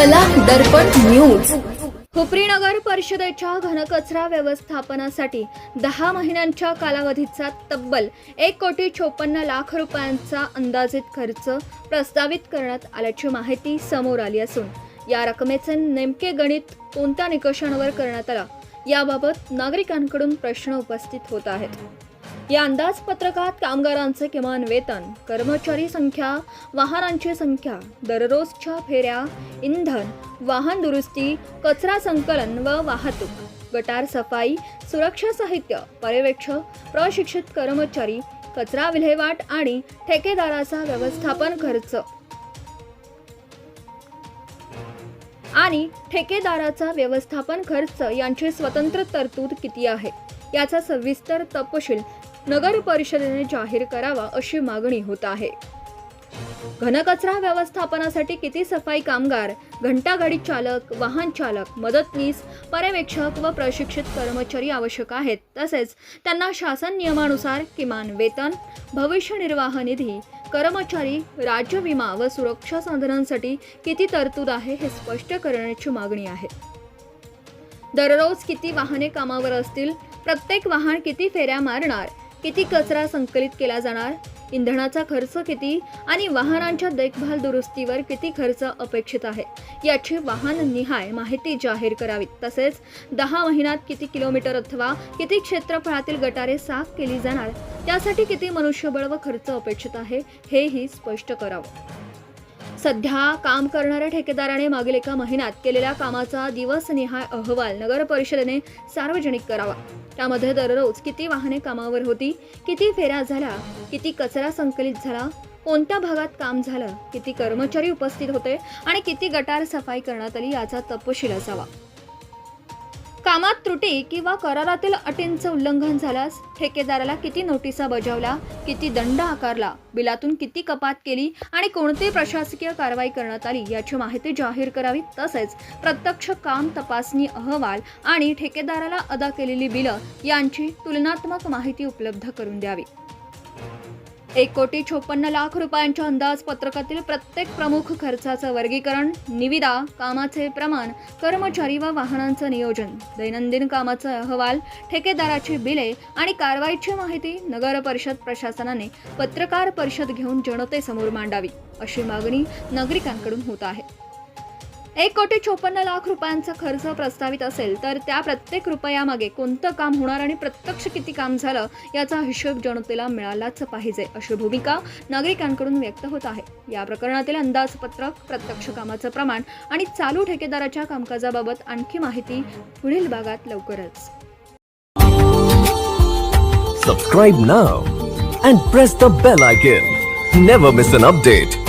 कला दर्पण न्यूज। हुपरी नगर परिषदेच्या घनकचरा व्यवस्थापनासाठी 10 महिन्यांच्या कालावधीचा तब्बल 1,54,00,000 रुपयांचा अंदाजित खर्च प्रस्तावित करण्यात आल्याची माहिती समोर आली असून या रकमेचे नेमके गणित कोणत्या निकषांवर करण्यात आला याबाबत नागरिकांकडून प्रश्न उपस्थित होत आहेत। या अंदाजपत्रकात कामगारांचे किमान वेतन, कर्मचारी संख्या, वाहनांची संख्या, दररोजच्या फेऱ्या, इंधन, वाहन दुरुस्ती, कचरा संकलन व वाहतूक, गटार सफाई, सुरक्षा साहित्य, पर्यवेक्षक, प्रशिक्षित कर्मचारी, कचरा विल्हेवाट आणि ठेकेदाराचा व्यवस्थापन खर्च यांची स्वतंत्र तरतूद किती आहे याचा सविस्तर तपशील नगर परिषदेने जाहीर करावा अशी मागणी होत आहे। घनकचरा व्यवस्थापनासाठी किती सफाई कामगार, घंटागाडी चालक, वाहन चालक, मदतनीस, पर्यवेक्षक व प्रशिक्षित कर्मचारी आवश्यक आहेत, तसेच त्यांना शासन नियमानुसार किमान वेतन, भविष्य निर्वाह निधी, कर्मचारी, राज्य विमा व सुरक्षा साधनांसाठी किती तरतूद आहे हे स्पष्ट करण्याची मागणी आहे। दररोज किती वाहने कामावर असतील, प्रत्येक वाहन किती फेऱ्या मारणार, किती कचरा संकलित केला जाणार, इंधनाचा खर्च किती आणि वाहनांच्या देखभाल दुरुस्तीवर किती खर्च अपेक्षित आहे याची वाहन निहाय माहिती जाहीर करावी। तसेच 10 महिन्यात किती किलोमीटर अथवा किती क्षेत्रफळातील गटारे साफ केली जाणार, त्यासाठी किती मनुष्यबळ व खर्च अपेक्षित आहे हेही स्पष्ट करावं। सध्या काम करणाऱ्या ठेकेदाराने मागील 1 महिन्यात केलेल्या कामाचा दिवसनिहाय अहवाल नगर परिषदेने सार्वजनिक करावा। त्यामध्ये दररोज किती वाहने कामावर होती, किती फेऱ्या झाल्या, किती कचरा संकलित झाला, कोणत्या भागात काम झालं, किती कर्मचारी उपस्थित होते आणि किती गटार सफाई करण्यात आली याचा तपशील असावा। कामात त्रुटी किंवा करारातील अटींचं उल्लंघन झाल्यास ठेकेदाराला किती नोटिसा बजावल्या, किती दंड आकारला, बिलातून किती कपात केली आणि कोणती प्रशासकीय कारवाई करण्यात आली याची माहिती जाहीर करावी। तसेच प्रत्यक्ष काम तपासणी अहवाल आणि ठेकेदाराला अदा केलेली बिलं यांची तुलनात्मक माहिती उपलब्ध करून द्यावी। 1,54,00,000 रुपयांच्या अंदाजपत्रकातील प्रत्येक प्रमुख खर्चाचं वर्गीकरण, निविदा, कामाचे प्रमाण, कर्मचारी व वाहनांचं नियोजन, दैनंदिन कामाचा अहवाल, ठेकेदाराची बिले आणि कारवाईची माहिती नगर परिषद प्रशासनाने पत्रकार परिषद घेऊन जनतेसमोर मांडावी अशी मागणी नागरिकांकडून होत आहे। 1,54,00,000 रुपयांचा खर्च प्रस्तावित असेल तर त्या प्रत्येक रुपयामागे कोणतं काम होणार आणि प्रत्यक्ष किती काम झालं याचा हिशोब जनतेला मिळालाच पाहिजे अशी भूमिका नागरिकांकडून व्यक्त होत आहे। या प्रकरणातील अंदाजपत्रक, प्रत्यक्ष कामाचं प्रमाण आणि चालू ठेकेदाराच्या कामकाजाबाबत आणखी माहिती पुढील भागात लवकरच। Subscribe now and press the bell icon. Never miss an update.